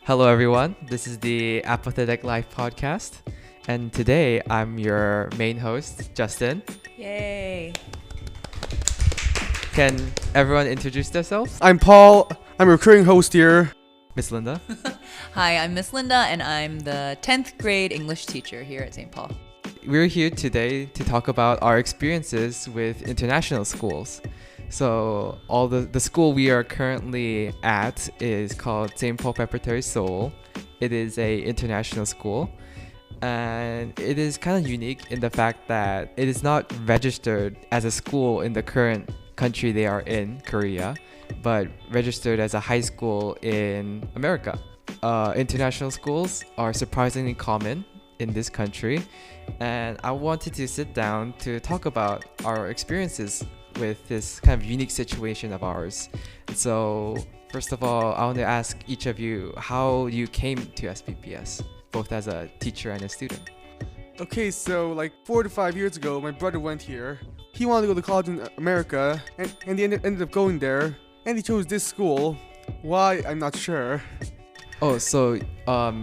Hello, everyone. This is the Apathetic Life podcast. And today I'm your main host, Justin. Yay. Can everyone introduce themselves? I'm Paul. I'm a recurring host here. Miss Linda. Hi, I'm Miss Linda, and I'm the 10th grade English teacher here at St. Paul. We're here today to talk about our experiences with international schools. So the school we are currently at is called Saint Paul Preparatory Seoul. It is a international school, and it is kind of unique in the fact that it is not registered as a school in the current country they are in, Korea, but registered as a high school in America. International schools are surprisingly common in this country, and I wanted to sit down to talk about our experiences with this kind of unique situation of ours. So first of all, I want to ask each of you how you came to SPPS, both as a teacher and a student. Okay, so like 4 to 5 years ago, my brother went here. He wanted to go to college in America, and he ended up going there, and he chose this school. Why, I'm not sure. Oh, so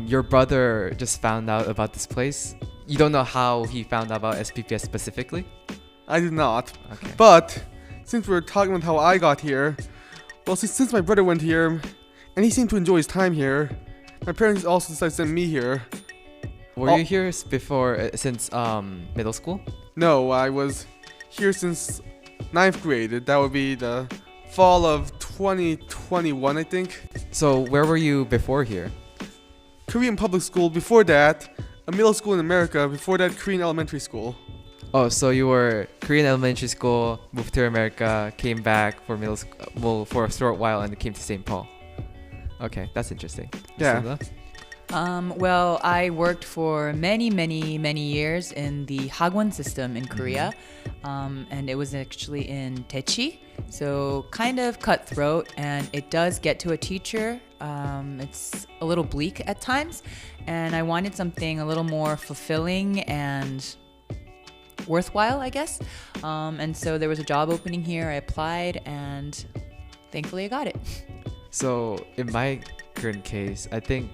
your brother just found out about this place? You don't know how he found out about SPPS specifically? I did not. Okay. But since we're talking about how I got here, well, since my brother went here, and he seemed to enjoy his time here, my parents also decided to send me here. Were you here before, since middle school? No, I was here since 9th grade. That would be the fall of 2021, I think. So where were you before here? Korean public school. Before that, a middle school in America. Before that, Korean elementary school. Oh, so you were Korean elementary school, moved to America, came back for middle school, well, for a short while, and came to St. Paul. Okay, that's interesting. Yeah. Linda? Well, I worked for many years in the hagwon system in Korea, and it was actually in Daechi, so kind of cutthroat, and it does get to a teacher. It's a little bleak at times, and I wanted something a little more fulfilling and worthwhile, I guess. And so there was a job opening here. I applied, and thankfully I got it. So in my current case, I think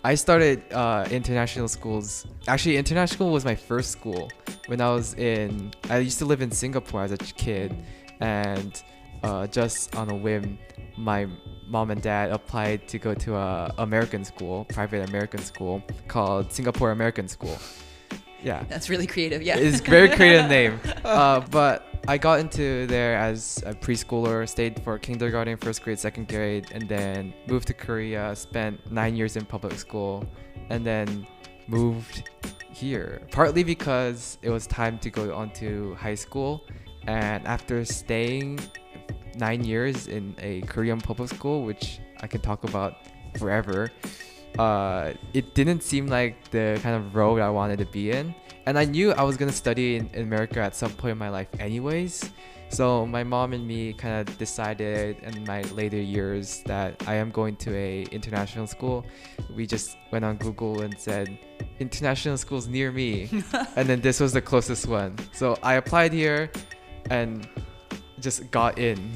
I started international schools. Actually, international school was my first school. I used to live in Singapore as a kid, and just on a whim, my mom and dad applied to go to a private American school called Singapore American School. Yeah. That's really creative, yeah. It's a very creative name. But I got into there as a preschooler, stayed for kindergarten, first grade, second grade, and then moved to Korea, spent 9 years in public school, and then moved here. Partly because it was time to go on to high school. And after staying 9 years in a Korean public school, which I can talk about forever, it didn't seem like the kind of road I wanted to be in, and I knew I was gonna study in America at some point in my life anyways. So my mom and me kind of decided in my later years that I am going to a international school. We just went on Google and said international schools near me, and then this was the closest one. So I applied here and just got in.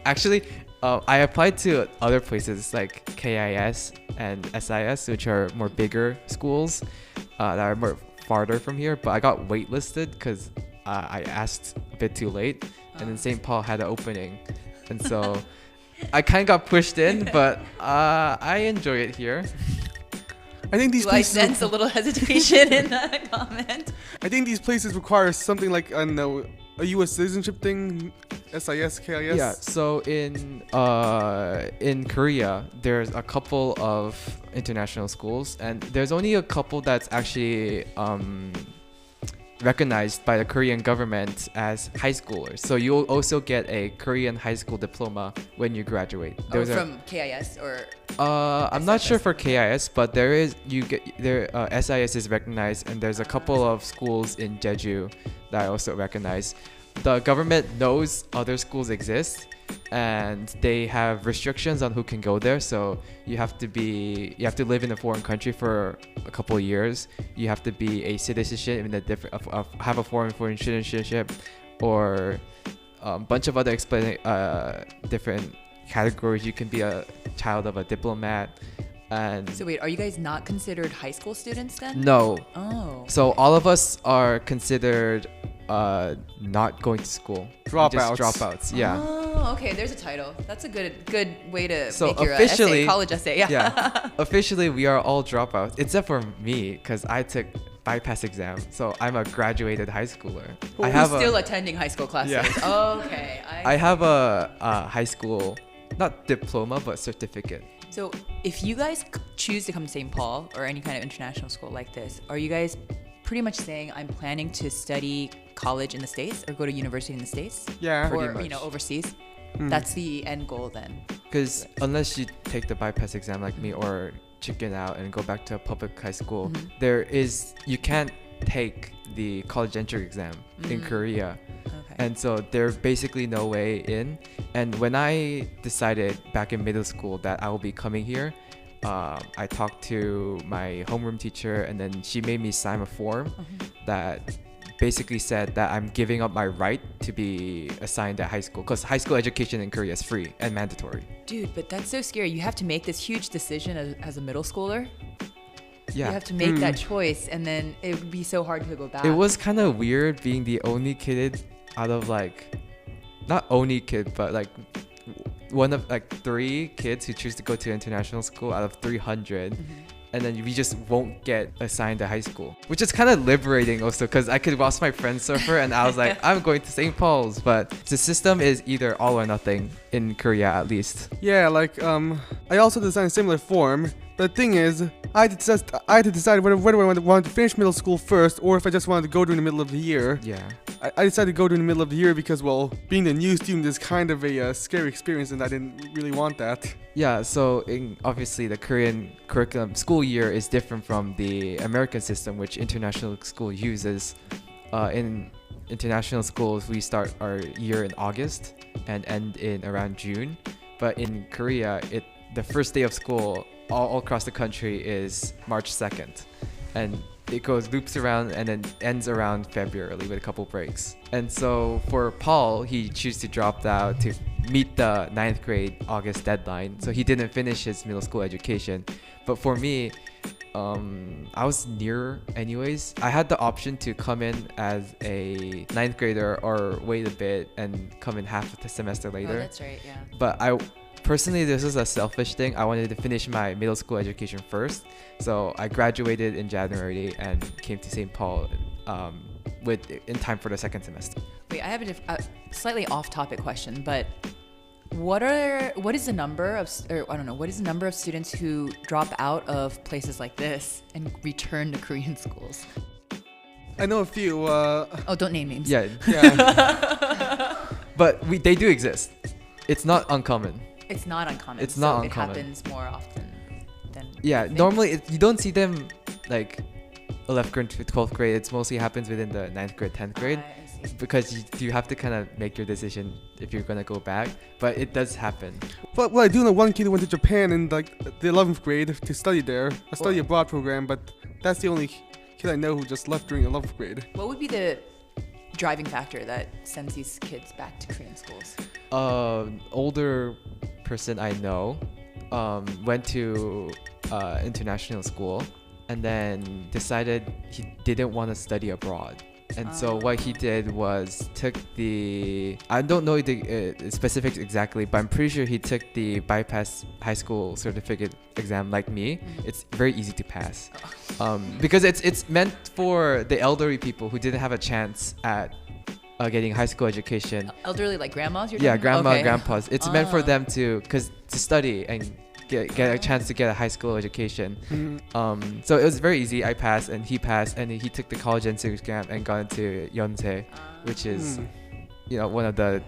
Actually, I applied to other places like KIS and SIS, which are more bigger schools that are more farther from here, but I got waitlisted because I asked a bit too late, and then St. Paul had an opening, and so I kind of got pushed in, but I enjoy it here. I think these I places. sense a little hesitation in that comment. I think these places require something like a U.S. citizenship thing. SIS, KIS. Yeah. So in Korea, there's a couple of international schools, and there's only a couple that's actually recognized by the Korean government as high schoolers. So you'll also get a Korean high school diploma when you graduate. From KIS or? I'm not sure for KIS, but SIS is recognized, and there's a couple of schools in Jeju that I also recognize. The government knows other schools exist, and they have restrictions on who can go there. So you have to live in a foreign country for a couple of years. You have to be a citizenship in have a foreign citizenship, or a bunch of other different categories. You can be a child of a diplomat, And So wait, are you guys not considered high school students then? no, Oh. so all of us are considered not going to school. We're just Dropouts. dropouts. Yeah. Oh, okay. There's a title. That's a good way to So make your officially- essay, college essay. Yeah. Yeah. Officially, we are all dropouts except for me because I took bypass exam. So I'm a graduated high schooler. I have still attending high school classes. Yeah. Okay. I have a high school, not diploma, but certificate. So if you guys choose to come to St. Paul or any kind of international school like this, are you guys pretty much saying I'm planning to study college in the States or go to university in the States? Yeah. Pretty Or, much. overseas? Mm. That's the end goal then. Because unless you take the bypass exam like me or chicken out and go back to a public high school, you can't take the college entry exam in Korea. Okay. And so there's basically no way in. And when I decided back in middle school that I will be coming here, I talked to my homeroom teacher, and then she made me sign a form that basically said that I'm giving up my right to be assigned at high school, because high school education in Korea is free and mandatory. Dude, but that's so scary. You have to make this huge decision as a middle schooler. Yeah. You have to make that choice, and then it would be so hard to go back. It was kind of weird being the only kid out of not only kid, but one of 3 kids who choose to go to international school out of 300. And then we just won't get assigned to high school, which is kind of liberating also, because I could watch my friends surfer and I was like, I'm going to St. Paul's. But the system is either all or nothing in Korea, at least. Yeah, I also designed a similar form. But the thing is, I had to decide whether I wanted to finish middle school first or if I just wanted to go during the middle of the year. Yeah. I decided to go during the middle of the year because, well, being a new student is kind of a scary experience, and I didn't really want that. Yeah, so obviously the Korean curriculum school year is different from the American system, which international school uses. In international schools, we start our year in August and end in around June. But in Korea, the first day of school all across the country is March 2nd. And it loops around and then ends around February with a couple breaks. And so for Paul, he chose to drop out to meet the 9th grade August deadline. So he didn't finish his middle school education. But for me, I was near anyways. I had the option to come in as a 9th grader or wait a bit and come in half of the semester later. Oh, that's right, yeah. But personally, this is a selfish thing. I wanted to finish my middle school education first. So I graduated in January and came to St. Paul in time for the second semester. Wait, I have a slightly off-topic question, but what is the number of students who drop out of places like this and return to Korean schools? I know a few. Oh, don't name names. Yeah, Yeah. but they do exist. It's not uncommon. It's not uncommon. It's not so uncommon. It happens more often than Yeah, you think. normally you don't see them 11th grade to 12th grade. It mostly happens within the 9th grade, 10th grade. I see. Because you have to kind of make your decision if you're going to go back. But it does happen. But well, I do know one kid who went to Japan in the 11th grade to study there, a study abroad program. But that's the only kid I know who just left during 11th grade. What would be the driving factor that sends these kids back to Korean schools? Older person I know went to international school and then decided he didn't want to study abroad. And so what he did was took I don't know the specifics exactly, but I'm pretty sure he took the bypass high school certificate exam like me. It's very easy to pass because it's meant for the elderly people who didn't have a chance at getting high school education. Elderly, like grandmas? Yeah, grandma, grandpas. It's meant for them to study and get a chance to get a high school education. So it was very easy. I passed and he passed, and he took the college entrance exam and got into Yonsei, which is one of the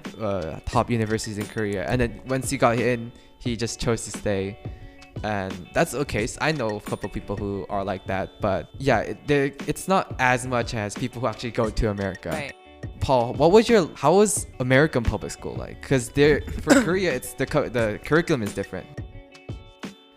top universities in Korea. And then once he got in, he just chose to stay. And that's okay. So I know a couple people who are like that, but yeah, it's not as much as people who actually go to America. Right. Paul, how was American public school like? Because for Korea, it's the curriculum is different.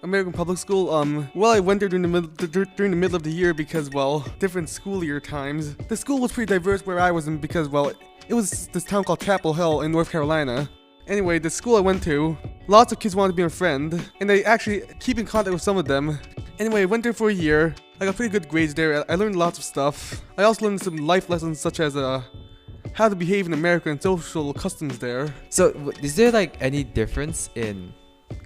American public school. Well, I went there during the middle of the year because, well, different school year times. The school was pretty diverse where I was in because, well, it was this town called Chapel Hill in North Carolina. Anyway, the school I went to, lots of kids wanted to be my friend, and I actually keep in contact with some of them. Anyway, I went there for a year. I got pretty good grades there. I learned lots of stuff. I also learned some life lessons such as how to behave in America and social customs there. So is there like any difference in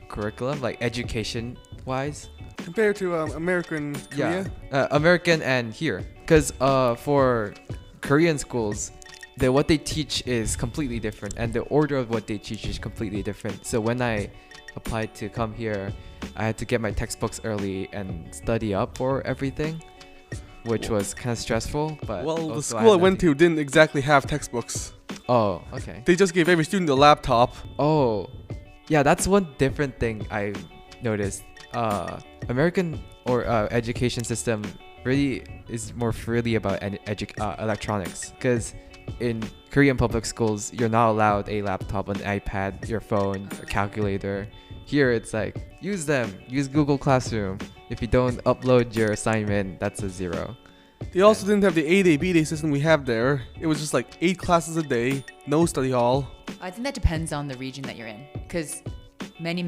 curriculum, like education wise? Compared to American Korea? Yeah, American and here. Because for Korean schools, what they teach is completely different, and the order of what they teach is completely different. So when I applied to come here, I had to get my textbooks early and study up for everything, which was kind of stressful. But well, the also school I went to didn't exactly have textbooks. Oh, okay. They just gave every student a laptop. Oh, yeah, that's one different thing I noticed. American or education system really is more freely about electronics, because in Korean public schools you're not allowed a laptop, an iPad, your phone, a calculator. Here it's like use Google Classroom. If you don't upload your assignment, that's a 0. They also didn't have the A-Day, B-Day system we have there. It was just like 8 classes a day, no study hall. I think that depends on the region that you're in, because many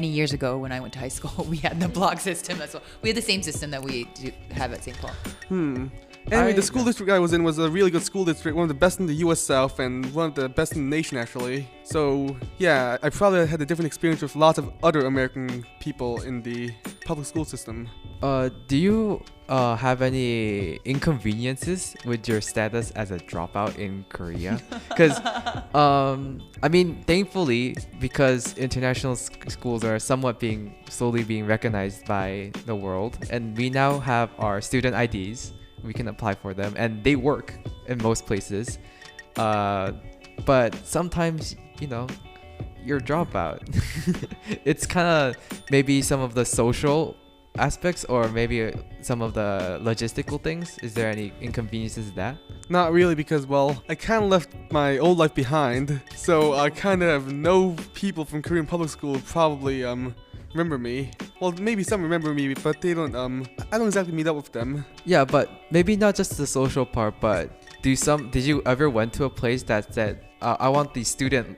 years ago when I went to high school, we had the block system as well. We had the same system that we do have at Saint Paul. Anyway, the school district I was in was a really good school district, one of the best in the US South and one of the best in the nation actually. So yeah, I probably had a different experience with lots of other American people in the public school system. Do you have any inconveniences with your status as a dropout in Korea? Because I mean, thankfully, because international schools are somewhat slowly being recognized by the world, and we now have our student IDs. We can apply for them, and they work in most places. But sometimes, you're a dropout. It's kind of maybe some of the social aspects, or maybe some of the logistical things. Is there any inconveniences with that? Not really, because well, I kind of left my old life behind, so I kind of have no people from Korean public school probably remember me. Well, maybe some remember me, but they don't. I don't exactly meet up with them. Yeah, but maybe not just the social part, but did you ever went to a place that said, I want the student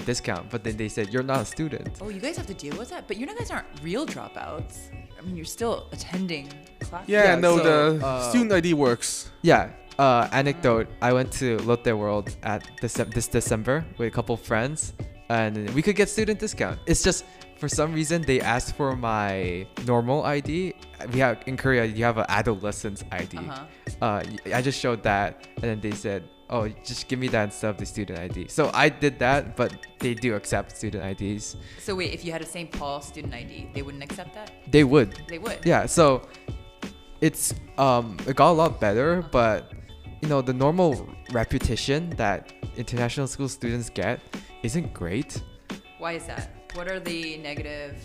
discount, but then they said you're not a student? Oh, you guys have to deal with that, but you guys aren't real dropouts. I mean, you're still attending class. Yeah, no, so, the student ID works. Yeah. Anecdote: I went to Lotte World at this December with a couple friends, and we could get student discount. It's just, for some reason, they asked for my normal ID. In Korea, you have an adolescent's ID. I just showed that, and then they said, "Oh, just give me that instead of the student ID." So I did that, but they do accept student IDs. So wait, if you had a St. Paul student ID, they wouldn't accept that? They would. They would. Yeah. So it got a lot better, but the normal reputation that international school students get isn't great. Why is that? What are the negative?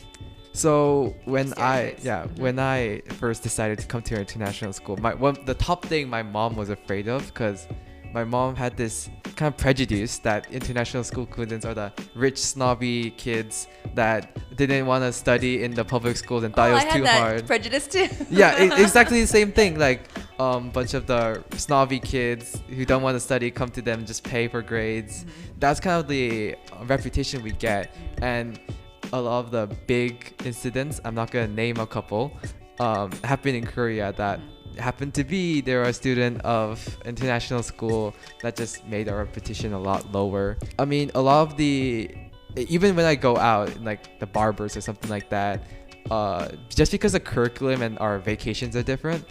So when I first decided to come to international school, the top thing my mom was afraid of, because my mom had this kind of prejudice that international school students are the rich, snobby kids that didn't want to study in the public schools and thought it was too hard. I had that prejudice too. Yeah, exactly the same thing. Like bunch of the snobby kids who don't want to study come to them, just pay for grades. That's kind of the reputation we get. And a lot of the big incidents, I'm not going to name a couple, happened in Korea that happened to be they're a student of international school that just made our reputation a lot lower. I mean, a lot of even when I go out, like the barbers or something like that, just because the curriculum and our vacations are different,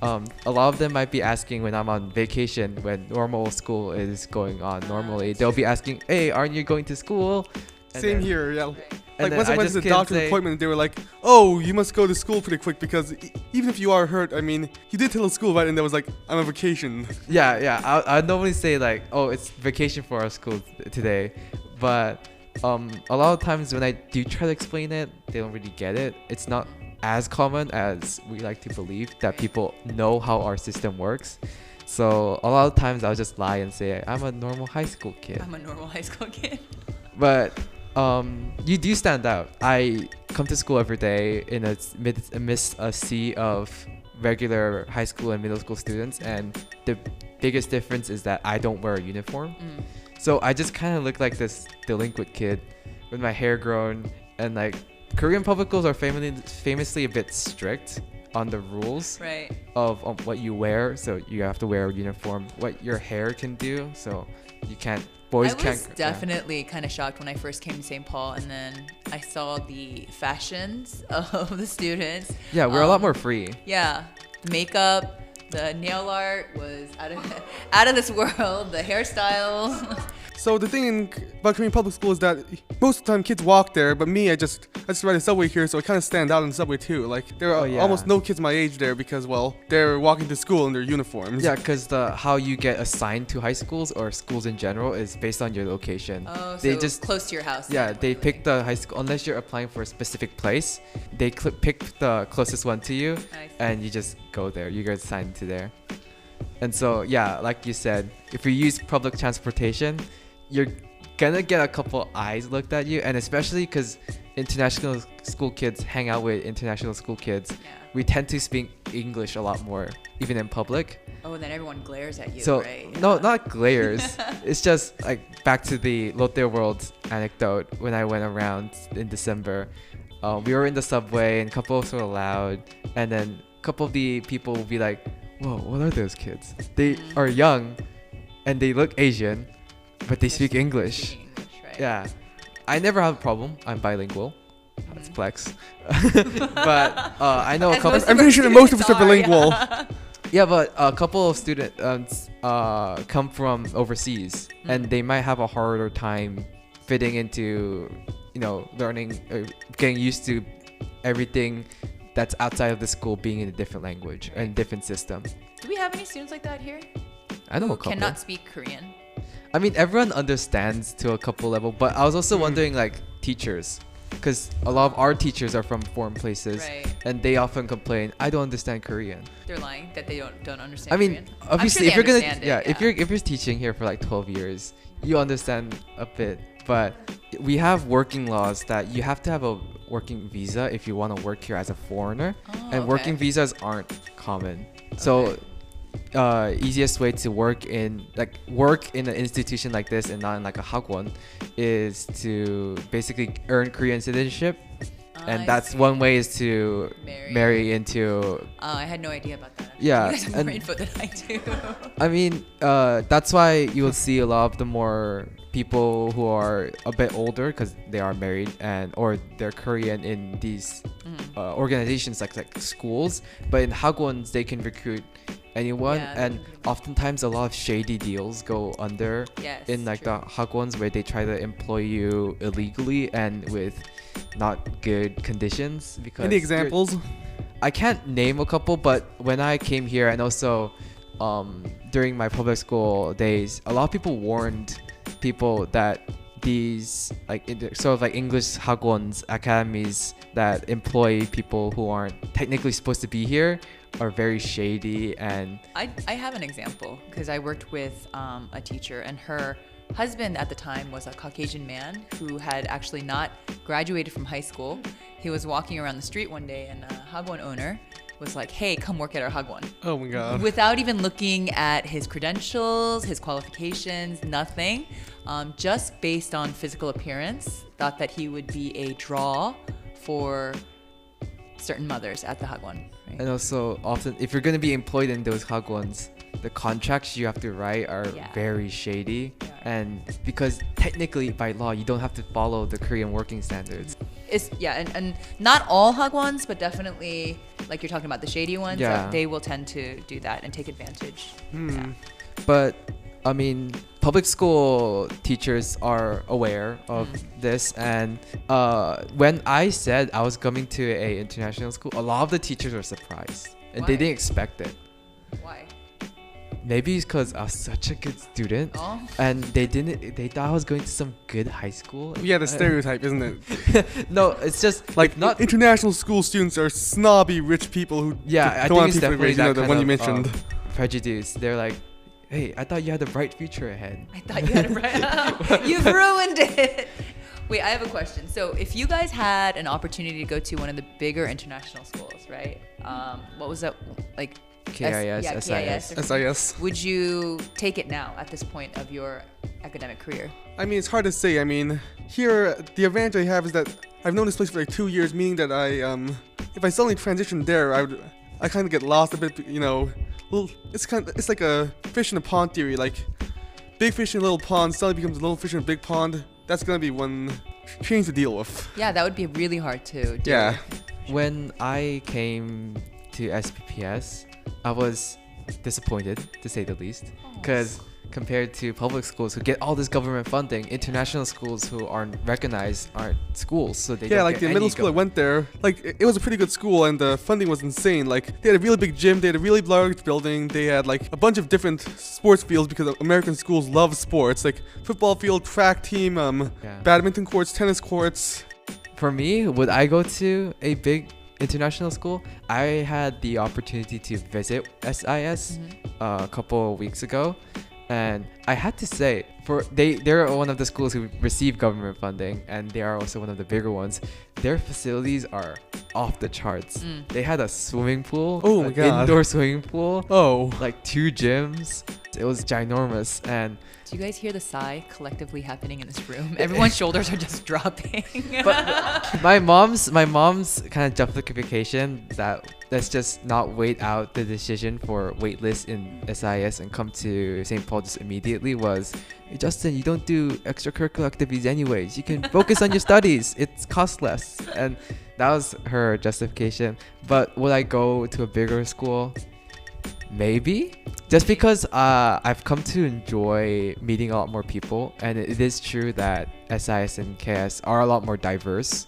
a lot of them might be asking when I'm on vacation, when normal school is going on normally, they'll be asking, "Hey, aren't you going to school?" And Same here, yeah. Like then once I I went to just the can't doctor's say- appointment, they were like, "Oh, you must go to school pretty quick because even if you are hurt, I mean, you did tell the school, right?" And there was like, "I'm on vacation." Yeah. I normally say like, "Oh, it's vacation for our school today," but a lot of times when I do try to explain it, they don't really get it. It's not as common as we like to believe that people know how our system works. So a lot of times I'll just lie and say I'm a normal high school kid. I'm a normal high school kid. But you do stand out. I come to school every day in amidst a sea of regular high school and middle school students, and the biggest difference is that I don't wear a uniform. So I just kind of look like this delinquent kid with my hair grown, and like Korean public schools are famously a bit strict on the rules Right. of what you wear. So you have to wear a uniform. What your hair can do. So you can't. Boys I can't. was definitely kind of shocked when I first came to St. Paul, and then I saw the fashions of the students. Yeah, we're a lot more free. Yeah, the makeup, the nail art was out of this world. The hairstyle. So the thing about Korean public school is that most of the time kids walk there, but me, I just ride a subway here, so I kind of stand out in the subway too. Like there are almost no kids my age there because, well, they're walking to school in their uniforms. Yeah, because how you get assigned to high schools or schools in general is based on your location. Oh, they so just close to your house. Yeah, then, they really. pick the high school unless you're applying for a specific place. They pick the closest one to you, I see. and you just go there. You get assigned to there. And so yeah, like you said, if you use public transportation, you're gonna get a couple eyes looked at you, and especially because international school kids hang out with international school kids, Yeah. we tend to speak English a lot more, even in public. Oh, and then everyone glares at you, So right? no, not glares. It's just like back to the Lotte World anecdote when I went around in December. We were in the subway and a couple were loud, and then a couple of the people will be like, "Whoa, what are those kids? They are young, and they look Asian, but they speak English." Speaking English, right? Yeah, I never have a problem. I'm bilingual. That's flex. But I know a As couple. most of I'm our pretty sure most of us are students bilingual. yeah. Yeah, but a couple of students come from overseas, and they might have a harder time fitting into, learning, getting used to everything that's outside of the school being in a different language and different system. Do we have any students like that here? I know Who a couple. cannot speak Korean. I mean, everyone understands to a couple level, but I was also wondering, like, teachers, because a lot of our teachers are from foreign places, Right. and they often complain, "I don't understand Korean." They're lying that they don't understand I mean, Korean. obviously, I'm sure if you're they gonna, understand it, if you're teaching here for like 12 years, you understand a bit. But we have working laws that you have to have a working visa if you want to work here as a foreigner, Oh, and okay. working visas aren't common. So, easiest way to work in an institution like this and not in like a hagwon is to basically earn Korean citizenship. And I that's see. one way is to Marry. marry into. I had no idea about that. Actually. Yeah, You guys have more and- info than I do. I mean, that's why you will see a lot of the more people who are a bit older because they are married or they're Korean in these organizations like schools. But in hagwons, they can recruit anyone, Yeah, they and can pretty much- oftentimes a lot of shady deals go under Yes, in like true. the hagwons where they try to employ you illegally and with not good conditions. Because Any you're- examples? I can't name a couple, but when I came here and also during my public school days, a lot of people warned people that these sort of like English hagwons academies that employ people who aren't technically supposed to be here are very shady. And I have an example because I worked with a teacher, and her husband at the time was a Caucasian man who had actually not graduated from high school. He was walking around the street one day, and a hagwon owner was like, "Hey, come work at our hagwon," Oh my god. without even looking at his credentials, his qualifications, nothing. Just based on physical appearance, thought that he would be a draw for certain mothers at the hagwon. Right? and also often if you're going to be employed in those hagwons, the contracts you have to write are Yeah. very shady. They are. And because technically by law you don't have to follow the Korean working standards. And not all hagwons, but definitely like you're talking about the shady ones. Yeah. They will tend to do that and take advantage. Yeah. But I mean, public school teachers are aware of this, and when I said I was coming to a international school, a lot of the teachers were surprised and they Why? didn't expect it. Why? Maybe it's because I was such a good student, Oh. and they thought I was going to some good high school. Yeah, the stereotype, isn't it? No, it's just Like, not. international school students are snobby rich people who Yeah, I don't think want it's people to definitely raise, you know, that the kind one you of, mentioned. prejudice. They're like, "Hey, I thought you had a bright future ahead." I thought you had a right. You've ruined it. Wait, I have a question. So, if you guys had an opportunity to go to one of the bigger international schools, right? What was that like? KIS, yeah, SIS. KIS. SIS. Would you take it now at this point of your academic career? I mean, it's hard to say. I mean, here the advantage I have is that I've known this place for like 2 years, meaning that if I suddenly transition there, I kind of get lost a bit. You know, it's like a fish in a pond theory. Like big fish in a little pond suddenly becomes a little fish in a big pond. That's gonna be one change to deal with. Yeah, that would be really hard to do. Yeah. When I came to SPPS, I was disappointed, to say the least, because compared to public schools who get all this government funding, international schools who aren't recognized aren't schools, so they Yeah, don't like get the any middle school I went there, like it was a pretty good school and the funding was insane. Like they had a really big gym, they had a really large building, they had like a bunch of different sports fields because American schools love sports, like football field, track team, badminton courts, tennis courts. For me, would I go to a big international school? I had the opportunity to visit SIS a couple of weeks ago, and I had to say, they're one of the schools who receive government funding, and they are also one of the bigger ones. Their facilities are off the charts. They had a swimming pool, Oh my God. indoor swimming pool, Oh. like 2 gyms. It was ginormous, and Do you guys hear the sigh collectively happening in this room? Everyone's shoulders are just dropping. but my mom's kind of justification that let's just not wait out the decision for waitlist in SIS and come to Saint Paul just immediately was, hey, Justin, you don't do extracurricular activities anyways. You can focus on your studies. It's cost less. And that was her justification. But would I go to a bigger school? Maybe. Just because I've come to enjoy meeting a lot more people, and it is true that SIS and KS are a lot more diverse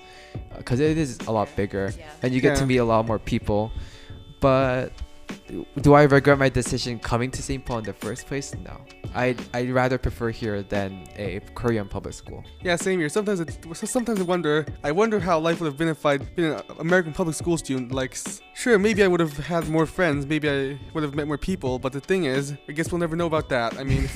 because it is a lot bigger, and you get to meet a lot more people. But do I regret my decision coming to St. Paul in the first place? No. I'd rather prefer here than a Korean public school. Yeah, same here. Sometimes I wonder how life would have been if I'd been an American public school student. Like, sure, maybe I would have had more friends, maybe I would have met more people, but the thing is, I guess we'll never know about that. I mean,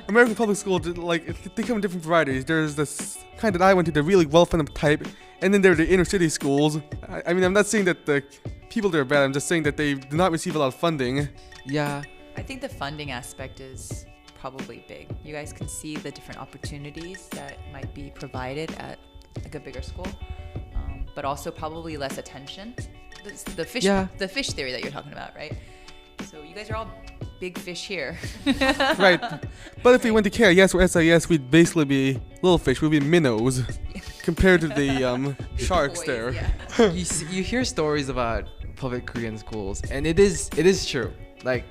American public school, like, they come in different varieties. There's this kind that I went to, the really well-funded type, and then there are the inner city schools. I mean, I'm not saying that the people there are bad, I'm just saying that they do not receive a lot of funding. Yeah. I think the funding aspect is probably big. You guys can see the different opportunities that might be provided at like a bigger school, but also probably less attention. The fish theory that you're talking about, right? So you guys are all big fish here. Right. But if we went to KIS or SIS, we'd basically be little fish. We'd be minnows compared to the sharks Boys, there. yeah. you hear stories about public Korean schools, and it is true. Like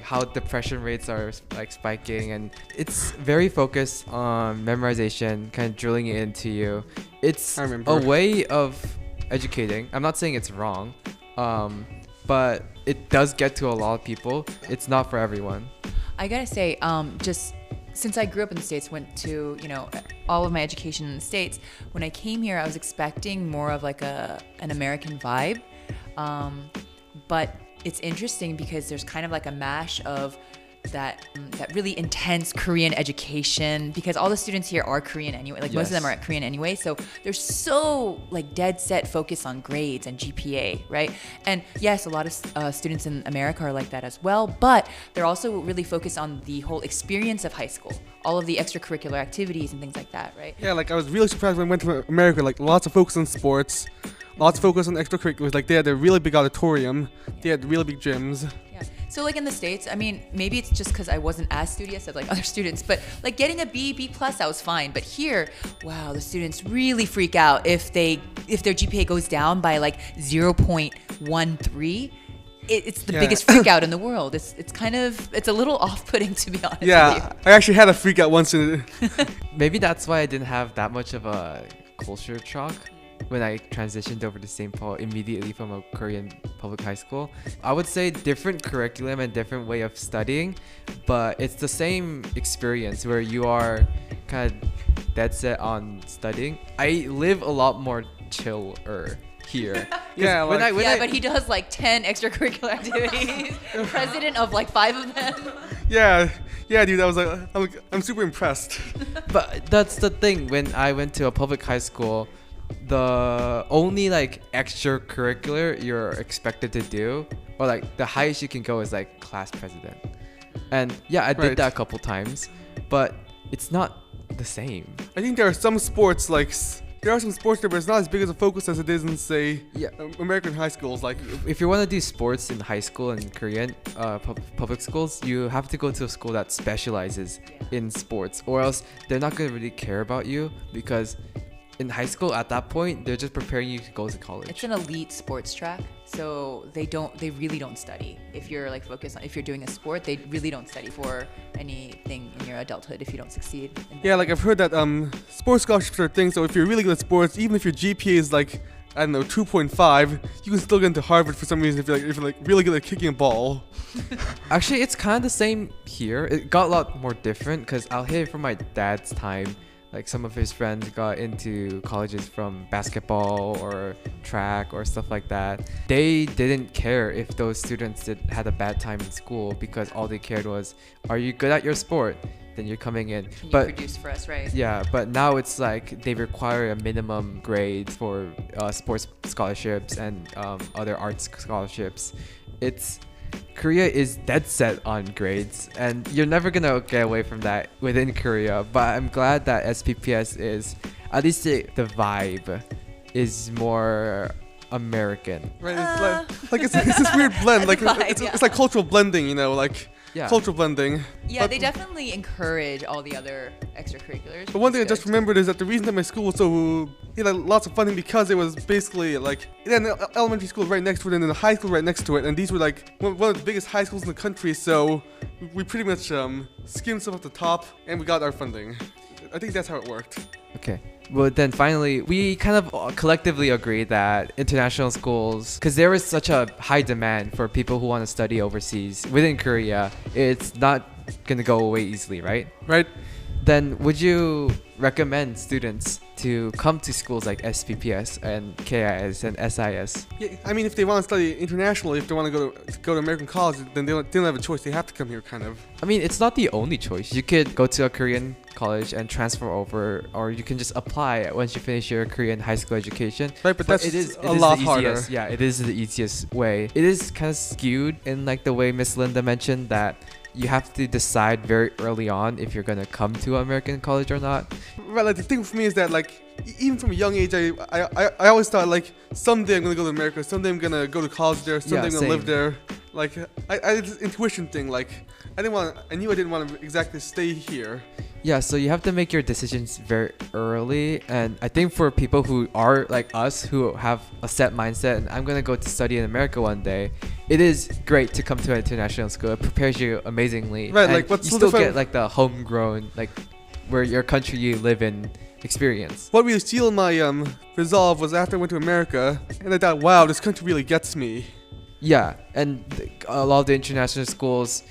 how depression rates are like spiking, and it's very focused on memorization, kind of drilling it into you. It's a way of educating. I'm not saying it's wrong, but it does get to a lot of people. It's not for everyone. I gotta say, just since I grew up in the States, went to, all of my education in the States, when I came here, I was expecting more of like an American vibe. But it's interesting because there's kind of like a mash of that really intense Korean education, because all the students here are Korean anyway. Like most of them are Korean anyway, so they're so like dead set focused on grades and GPA, right? And yes, a lot of students in America are like that as well, but they're also really focused on the whole experience of high school, all of the extracurricular activities and things like that, right? Yeah, like I was really surprised when I went to America. Like lots of focus on sports, lots of focus on extracurriculars. Like they had a really big auditorium, they had really big gyms. Yeah. So like in the States, I mean, maybe it's just because I wasn't as studious as like other students, but like getting a B plus, I was fine. But here, wow, the students really freak out if their GPA goes down by like 0.13. It's the biggest freak out in the world. It's a little off-putting, to be honest with you. I actually had a freak out once. Maybe that's why I didn't have that much of a culture shock when I transitioned over to St. Paul immediately from a Korean public high school. I would say different curriculum and different way of studying, but it's the same experience where you are kind of dead set on studying. I live a lot more chiller here. But he does like 10 extracurricular activities. President of like 5 of them. Yeah, dude. I'm super impressed. But that's the thing. When I went to a public high school, the only like extracurricular you're expected to do, or like the highest you can go, is like class president. And yeah, I did that a couple times, but it's not the same. I think there are some sports there are some sports there, but it's not as big as a focus as it is in, say, American high schools. Like, if you want to do sports in high school and Korean public schools, you have to go to a school that specializes in sports, or else they're not going to really care about you, because in high school at that point they're just preparing you to go to college. It's an elite sports track, so they really don't study. If you're like focused on, if you're doing a sport, they really don't study for anything in your adulthood if you don't succeed. Yeah, like I've heard that sports scholarships are a thing. So if you're really good at sports, even if your GPA is like, I don't know, 2.5, you can still get into Harvard for some reason if you're like really good at kicking a ball. Actually, it's kind of the same here. It got a lot more different because I'll hear from my dad's time. Like some of his friends got into colleges from basketball or track or stuff like that. They didn't care if those students had a bad time in school, because all they cared was, are you good at your sport? Then you're coming in. Can you produce for us, right? Yeah, but now it's like they require a minimum grade for sports scholarships and other arts scholarships. Korea is dead set on grades, and you're never gonna get away from that within Korea. But I'm glad that SPPS is, at least the vibe is more American. Right, it's this weird blend, like it's like cultural blending, cultural blending. Yeah, they definitely encourage all the other extracurriculars. But one thing I just remembered is that the reason that my school was so lots of funding, because it was basically like it had an elementary school right next to it and then a high school right next to it, and these were like one of the biggest high schools in the country. So we pretty much skimmed some at the top, and we got our funding. I think that's how it worked. Okay. Well, then finally, we kind of collectively agree that international schools, because there is such a high demand for people who want to study overseas within Korea, it's not going to go away easily, right? Right. Then would you recommend students to come to schools like SPPS and KIS and SIS? Yeah, I mean, if they want to study internationally, if they want to go to American college, then they don't have a choice. They have to come here, kind of. I mean, it's not the only choice. You could go to a Korean college and transfer over, or you can just apply once you finish your Korean high school education. Right, but that's a lot harder. Yeah, it is the easiest way. It is kind of skewed in like the way Miss Linda mentioned, that you have to decide very early on if you're gonna come to American college or not. Right, like the thing for me is that like even from a young age, I always thought like someday I'm gonna go to America, someday I'm gonna go to college there, someday I'm gonna live there. Like I had this intuition thing. Like I knew I didn't want to exactly stay here. Yeah, so you have to make your decisions very early, and I think for people who are like us, who have a set mindset, and I'm gonna go to study in America one day, it is great to come to an international school. It prepares you amazingly. Right, and like what's you still get like the homegrown, like where your country you live in experience. What really sealed my resolve was after I went to America, and I thought, wow, this country really gets me. Yeah, and a lot of the international schools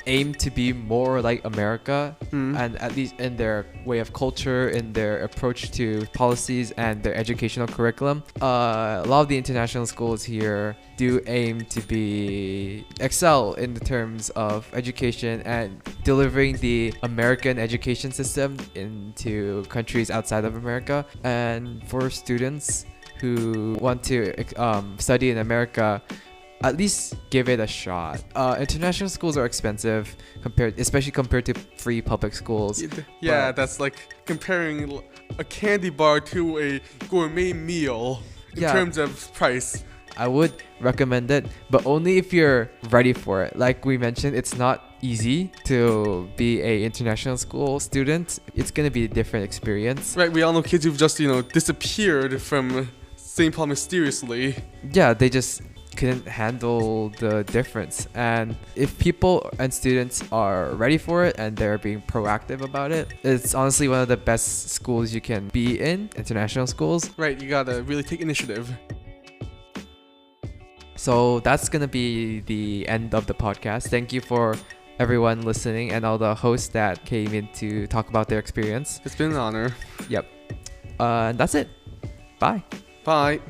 aim to be more like America, and at least in their way of culture, in their approach to policies and their educational curriculum. A lot of the international schools here do aim to excel in the terms of education and delivering the American education system into countries outside of America. And for students who want to study in America, at least give it a shot. International schools are expensive especially compared to free public schools. Yeah, that's like comparing a candy bar to a gourmet meal in terms of price. I would recommend it, but only if you're ready for it. Like we mentioned, it's not easy to be a international school student. It's gonna be a different experience. Right, we all know kids who've just disappeared from Saint Paul mysteriously. Yeah, they just couldn't handle the difference. And if people and students are ready for it and they're being proactive about it, it's honestly one of the best schools you can be in, international schools. Right, you gotta really take initiative. So that's gonna be the end of the podcast. Thank you for everyone listening and all the hosts that came in to talk about their experience. It's been an honor. Yep. And that's it. Bye. Bye.